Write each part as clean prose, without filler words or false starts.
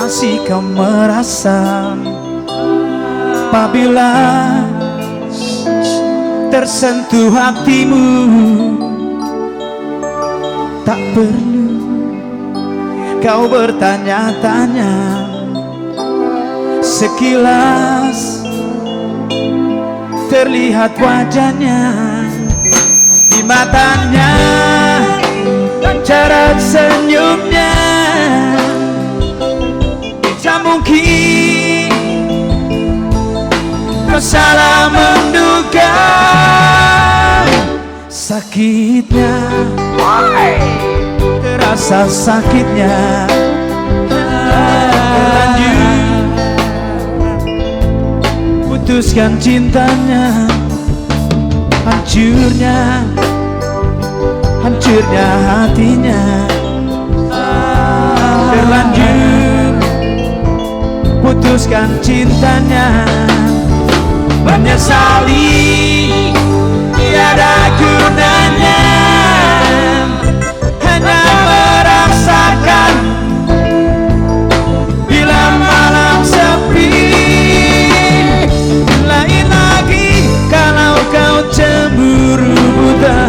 Masih kau merasa apabila tersentuh hatimu, tak perlu kau bertanya-tanya. Sekilas terlihat wajahnya, di matanya dan cara senyumnya. Tak mungkin kau salah menduga sakitnya, terasa sakitnya. Terlanjur putuskan cintanya, hancurnya hatinya. Terlanjur putuskan cintanya, menyesali tiada gunanya, hanya merasakan bila malam sepi. Lain lagi kalau kau cemburu buta,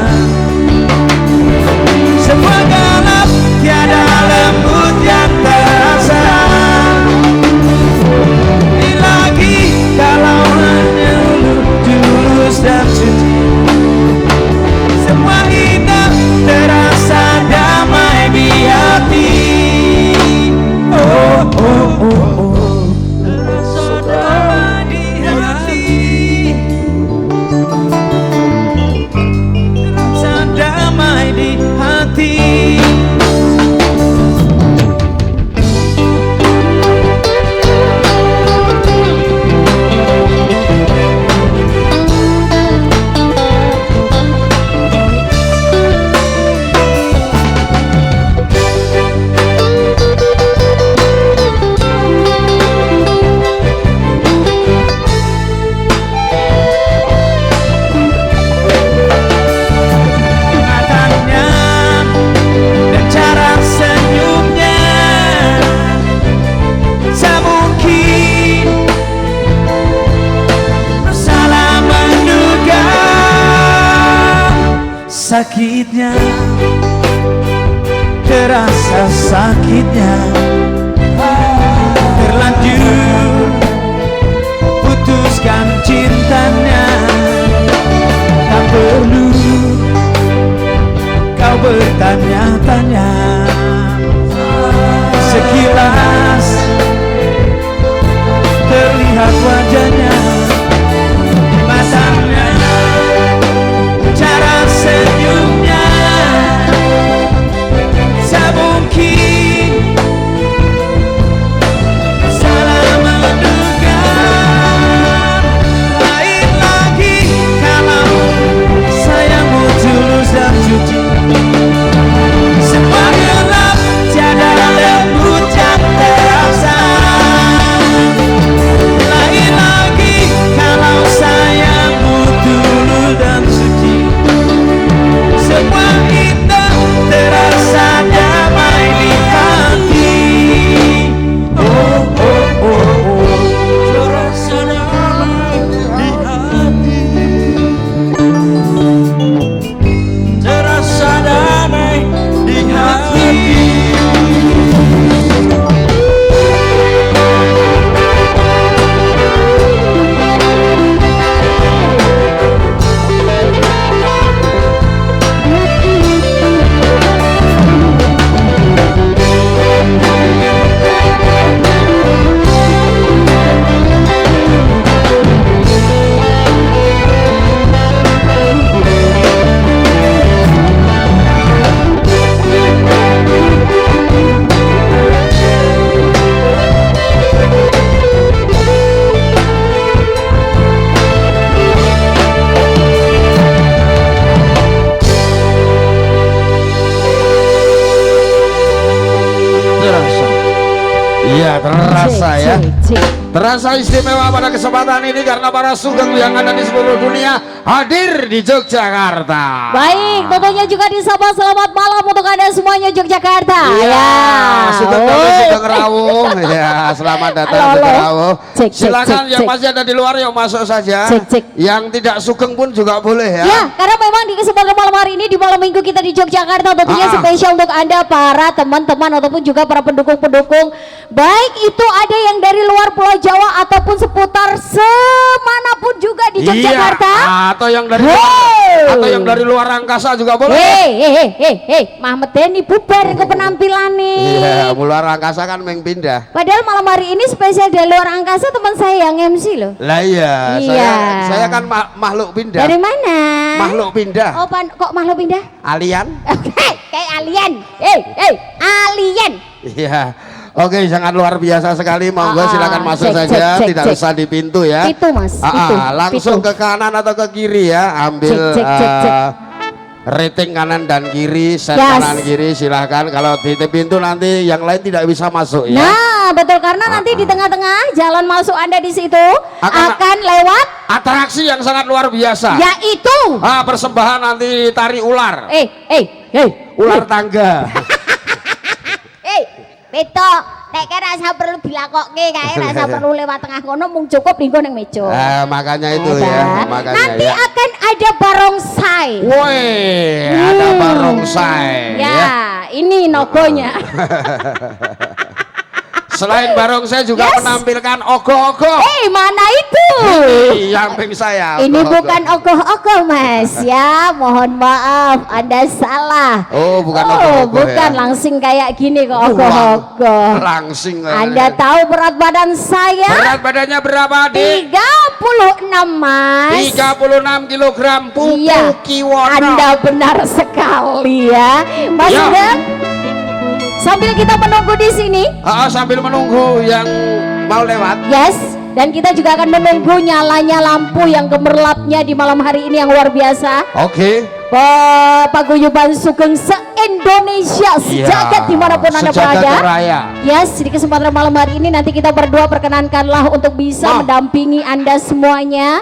semua gelap tiada lembut yang terasa. Kalau hanya tulus dan suci, semua indah terasa damai di hati. Oh, oh, oh, oh, terasa damai di hati, terasa damai di hati. Sakitnya, terasa sakitnya. Terlanjur putuskan cintanya, tak perlu kau bertanya-tanya. Sekilas terlihat wajahnya, di matanya cara senyumnya. Tak mungkin salah menduga. Lain lagi kalau sayangmu tulus dan suci, semua gelap tiada lembut yang terasa. Lain lagi kalau sayangmu tulus dan suci, semua indah terasa damai di hati. Oh, oh, oh, oh, terasa damai di hati, terasa damai di hati. Iya terasa ya. Terasa istimewa pada kesempatan ini karena para sugeng yang ada di seluruh dunia hadir di Yogyakarta. Baik, tentunya juga disapa selamat malam untuk Anda semuanya Yogyakarta. Iya, Sugeng Sugeng Rawuh. Ya, selamat datang di Rawuh. Silakan yang masih ada di luar yang masuk saja. Yang tidak sugeng pun juga boleh ya. Ya, karena memang di kesempatan malam hari ini di malam minggu kita di Yogyakarta tentunya spesial untuk Anda para teman-teman ataupun juga para pendukung-pendukung. Baik itu ada yang dari luar Pulau Jawa ataupun seputar semanapun juga di Yogyakarta. Atau yang dari luar angkasa juga boleh. Mahmud Denny bubar ke penampilan nih. Iya, luar angkasa kan pindah. Padahal malam hari ini spesial dari luar angkasa teman saya yang MC loh. Lah iya. Saya kan makhluk pindah. Dari mana? Makhluk pindah. Oh, kok makhluk pindah? Alien. Kayak alien. Alien. Iya. Oke, sangat luar biasa sekali. Monggo silakan masuk saja, tidak usah di pintu ya. Itu Mas. Langsung ke kanan atau ke kiri ya. Ambil rating kanan dan kiri, set kanan kiri silahkan. Kalau di pintu nanti yang lain tidak bisa masuk ya. Nah, betul karena nanti di tengah-tengah jalan masuk Anda di situ akan lewat atraksi yang sangat luar biasa. Yaitu persembahan nanti tari ular. Ular tangga. Beto, nek rasa perlu dilakokke kae, rasa perlu lewat tengah kono mung cukup linggo ning meja. Makanya itu ya, makanya nanti akan ada barongsai. Woi, ada barongsai. Ya, ini nogonya. Selain barongsai juga menampilkan ogoh-ogoh. Mana itu? Ini samping saya. Ini bukan ogoh-ogoh Mas ya, mohon maaf Anda salah. Oh, bukan ogoh-ogoh. Bukan langsing kayak gini kok ogoh-ogoh. Langsing. Anda tahu berat badan saya? Berat badannya berapa, Dik? 36 Mas. 36 kilogram pupu kiwono. Anda benar sekali ya. Mas sambil kita menunggu di sini. Sambil menunggu yang mau lewat. Yes. Dan kita juga akan menunggu nyalanya lampu yang gemerlapnya di malam hari ini yang luar biasa. Oke. Paguyuban Sugeng se-Indonesia sejagat dimanapun Anda berada. Yes, di kesempatan malam hari ini nanti kita berdua perkenankanlah untuk bisa mendampingi Anda semuanya.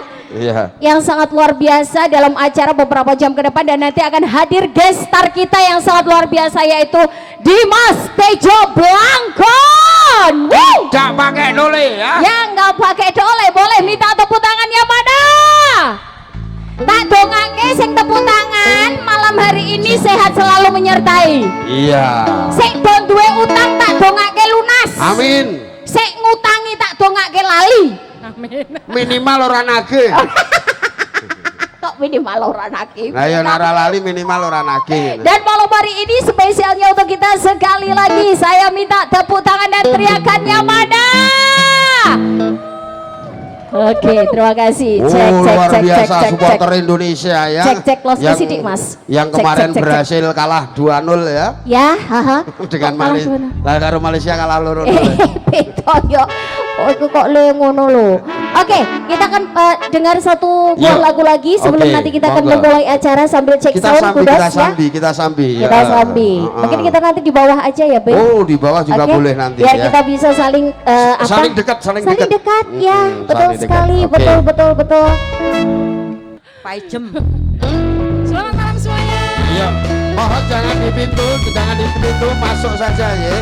Yang sangat luar biasa dalam acara beberapa jam ke depan dan nanti akan hadir guest star kita yang sangat luar biasa yaitu Dimas Tejo Blangkon. Tidak pakai dole ya? Ya nggak pakai dole, boleh minta tepuk tangannya mana? Tak dongake sing tepuk tangan malam hari ini sehat selalu menyertai. Iya. Sik don duwe utang tak dongake lunas. Amin. Sik ngutangi tak dongake lali. Amin. Minimal ora nagih. Kok minimal ora nagih? Nah ya nara lali minimal ora nagih. Dan malam hari ini spesialnya untuk kita sekali lagi saya minta tepuk tangan dan teriakannya mana? Oke, terima kasih. Luar biasa supporter Indonesia ya. Cek los sidik Mas. Yang kemarin berhasil kalah 2-0 ya. Ya, Dengan Malaysia kalah 2-0. Beto yo. Oh, itu kok le ngono lo. Oke, kita akan dengar satu buah lagu lagi sebelum nanti kita akan memulai acara sambil cek sound kudas ya. Kita sambi. Mungkin kita nanti di bawah aja ya, Be. Oh, di bawah juga boleh nanti ya. Biar kita bisa saling saling dekat ya. Betul sekali, betul. Paijem. Selamat malam semuanya. Iya, mohon jangan di pintu, masuk saja ya.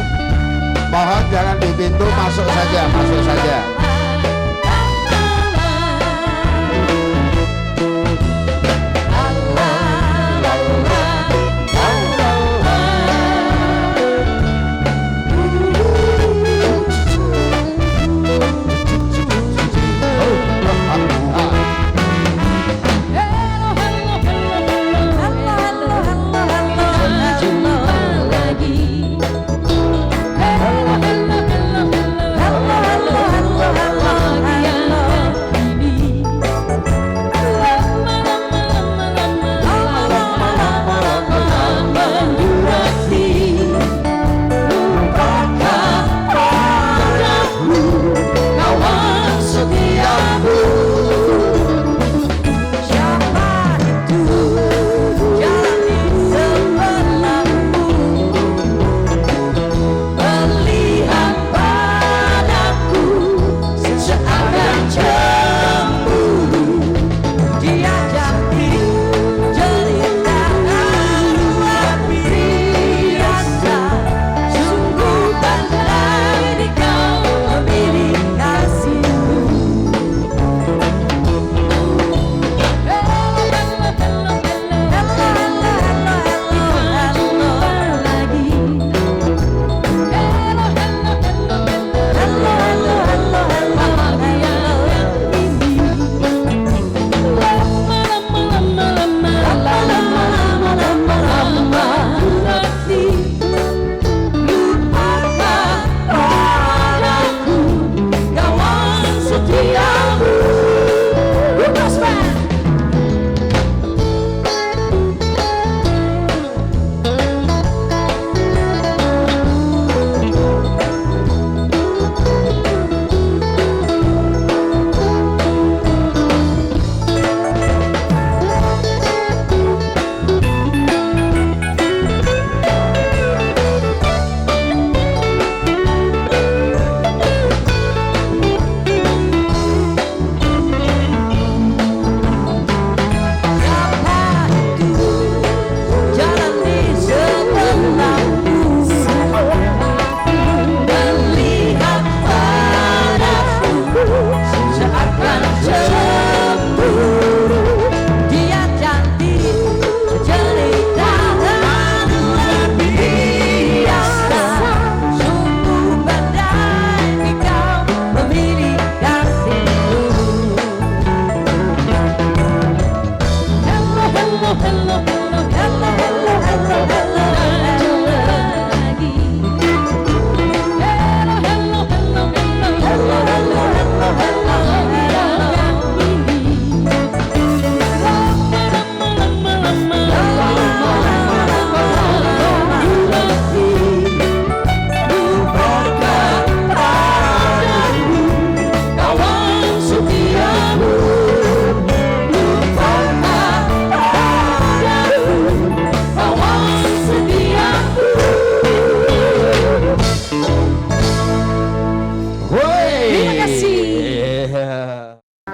Mohon jangan di pintu, masuk saja.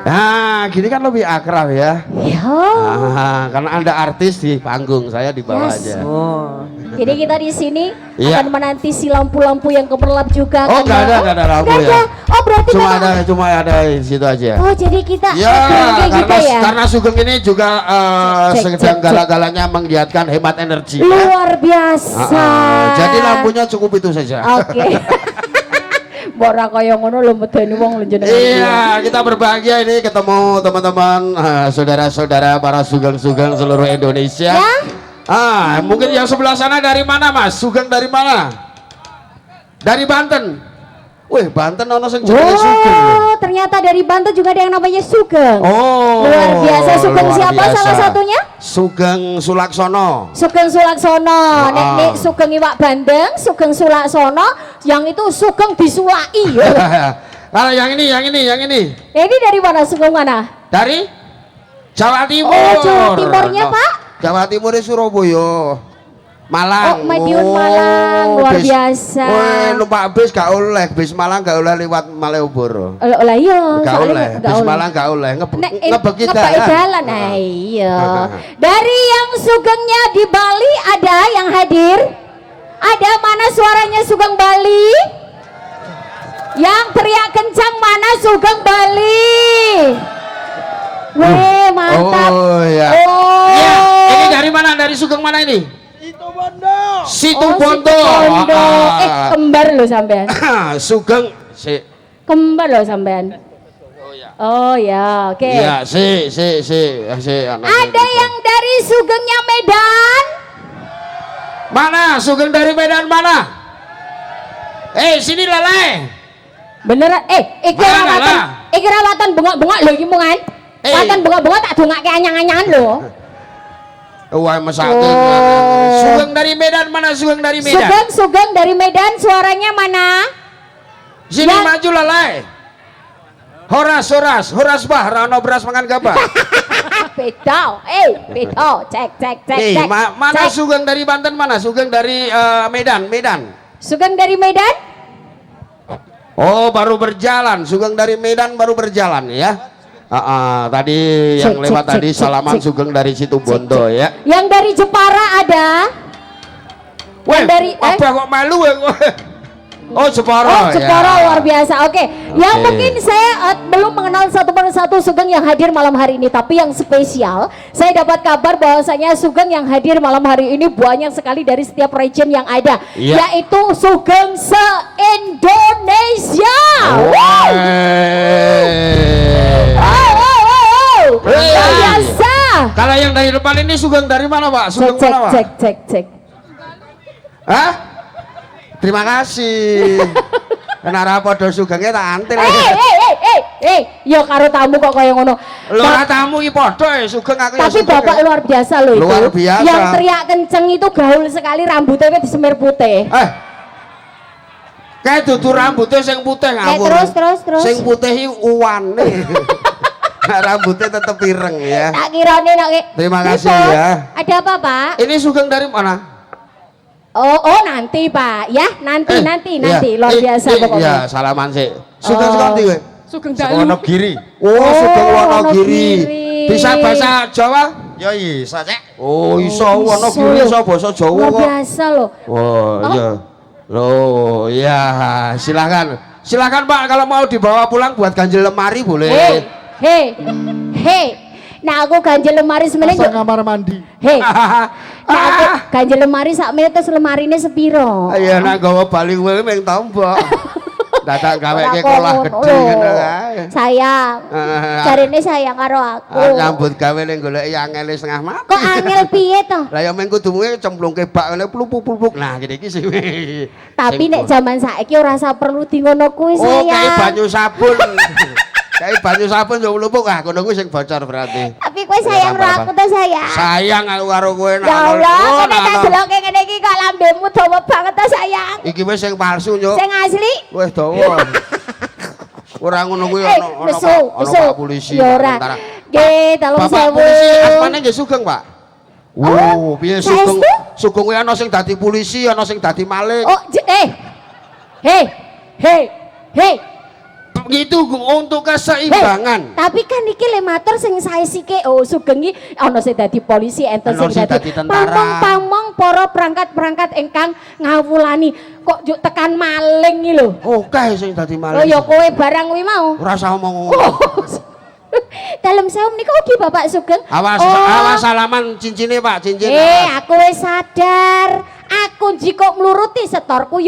Nah, gini kan lebih akrab ya. Ya. Karena Anda artis di panggung, saya di bawah aja. Oh. Jadi kita di sini Iya. akan menanti si lampu-lampu yang kemerlap juga. Oh, kan, nggak ada lampu Nggak ya. ada. Oh, berarti Cuma ada di situ aja. Oh, jadi kita Ya, kayak gitu ya. karena Sugeng ini juga sedang galak-galaknya menggiatkan hemat energi. Luar biasa. Jadi lampunya cukup itu saja. Oke. Bora kaya ngono lho medeni wong lho jenengan. Iya, kita berbahagia ini ketemu teman-teman, saudara-saudara para sugeng-sugeng seluruh Indonesia. Ya? Mungkin yang sebelah sana dari mana, Mas? Sugeng dari mana? Dari Banten. Wih, Banten ono sing jenenge Sugeng. Oh, ternyata dari Banten juga ada yang namanya Sugeng. Oh, luar biasa. Sugeng luar siapa biasa. salah satunya? Sugeng Sulaksono. Sugeng Sulaksono. Nek Sugeng Iwak Bandeng, Sugeng Sulaksono, yang itu Sugeng disulaki. Kalau yang ini. Ini dari mana? Sugeng mana? Dari Jawa Timur. Oh, Jawa Timurnya, Pak? Jawa Timur Surabaya. Malang. Oh, Madiun Malang, luar biasa. Numpak bis gak oleh, bis Malang gak oleh lewat Malioboro. Lah iya, Gak soalnya oleh, bis Malang gak oleh. Ngebek kita. Jalan. Iya. Dari yang Sugengnya di Bali ada yang hadir? Ada mana suaranya Sugeng Bali? Yang teriak kencang mana Sugeng Bali? Weh, mantap. Oh ya. Oh. Ya, ini dari mana? Dari Sugeng mana ini? Situ Bondo. Kembar loh sampean. Sugeng Kembar loh sampean. Oh ya, oke. Iya, Ada yang dari Sugengnya Medan? Mana? Sugeng dari Medan mana? Sini lalai. Beneran? Iki rawatan bengok-bengok lho iki mungan. Rawatan bengok-bengok tak dongake anyang-anyangan lho. Wah, mesake. Sugeng dari Medan mana? Sugeng dari Medan. Sugeng dari Medan, suaranya mana? Sini maju lalai. Horas bah, rano beras makan gabah. Beda, cek. Mana Sugeng dari Banten mana? Sugeng dari Medan. Sugeng dari Medan? Oh, baru berjalan. Sugeng dari Medan baru berjalan ya. Tadi yang lewat tadi salaman Sugeng dari Situ Bondo ya. Yang dari Jepara ada? Weh, dari apa kok malu ya? Oh, Jepara. Oh, Jepara ya. Luar biasa. Oke. Yang mungkin saya belum mengenal satu persatu Sugeng yang hadir malam hari ini, tapi yang spesial saya dapat kabar bahwasanya Sugeng yang hadir malam hari ini banyak sekali dari setiap region yang ada, yaitu Sugeng se-Indonesia. Wow. Luar biasa. Kalau yang dari depan ini Sugeng dari mana, Pak? Sugeng mana, Pak? Cek. Hah? Terima kasih. Kenapa podo Sugengnya tak antil. Yo karo tamu kok kaya ngono. Lho tamu iki podo Sugeng aku. Tapi Bapak luar biasa loh itu. Luar biasa. Yang teriak kenceng itu gaul sekali, rambutnya disemir putih. Kayak dudu rambutnya sing putih ngawur. Terus. Sing putih iki uwane. Rambutnya tetap ireng ya. Tak kirane Terima kasih ya. Ada apa, Pak? Ini Sugeng dari mana? Oh nanti Pak ya, nanti luar biasa pokoknya. Iya, salaman sih. Sugeng sekondi we. Sugeng Dalu. Wonogiri. Oh, Sugeng Wonogiri. Bisa bahasa Jawa? Ya bisa, Cek. Oh, iso Wonogiri iso bahasa Jawa. Luar biasa loh. Oh, iya. Loh, iya, silakan Pak, kalau mau dibawa pulang buat ganjel lemari boleh. Hei. Nah aku ganjel lemari sebenarnya kamar mandi. Hei. Nah aku ganjel lemari sak menit terus lemarine sepiro? Iya, nak gawa balik wae meng tombok. Dadak gaweke kolah gedhe ngono kae. Sayang. Jarine sayang karo aku. Nyambut gawe ning goleki angel setengah mati. Kok angel piye to? Lah ya meng kudumu cemplungke bak ngene plupuk-plupuk. Nah, gini iki sing. Tapi nek zaman saiki ora usah perlu di ngono kuwi sayang. Oh, kayak banyu sabun. Kayak banyu sabun yo mlupuk ngono kuwi sing bocor berarti. Tapi kowe sayang karo aku to sayang. Sayang aku karo kowe nak. Ya Allah, nek tak deloke ngene iki kok lambemu dawa banget to sayang. Iki wis sing palsu yo. Sing asli? Wis dawa. Ora ngono kuwi ono Pak polisi. Ya ora. Nggih, 3.000. Bapak polisi asmane nggih Sugeng, Pak. Oh, piye Sugeng? Sugeng kuwi ana sing dadi polisi, ana sing dadi maling. Oh, hei. Gitu untuk keseimbangan. Tapi kan iki le matur sing sae sike Sugeng iki ana sing dadi polisi enten sing dadi tentara. Pamong para perangkat-perangkat ingkang ngawulani kok juk tekan maling iki lho. Oke sing dadi maling. Oh ya kowe barang kuwi mau. Ora usah omong. Dalam saum niku ugi Bapak Sugeng. Awas salaman cincine Pak, cincin. Aku wis sadar. Aku jika mluruti setorku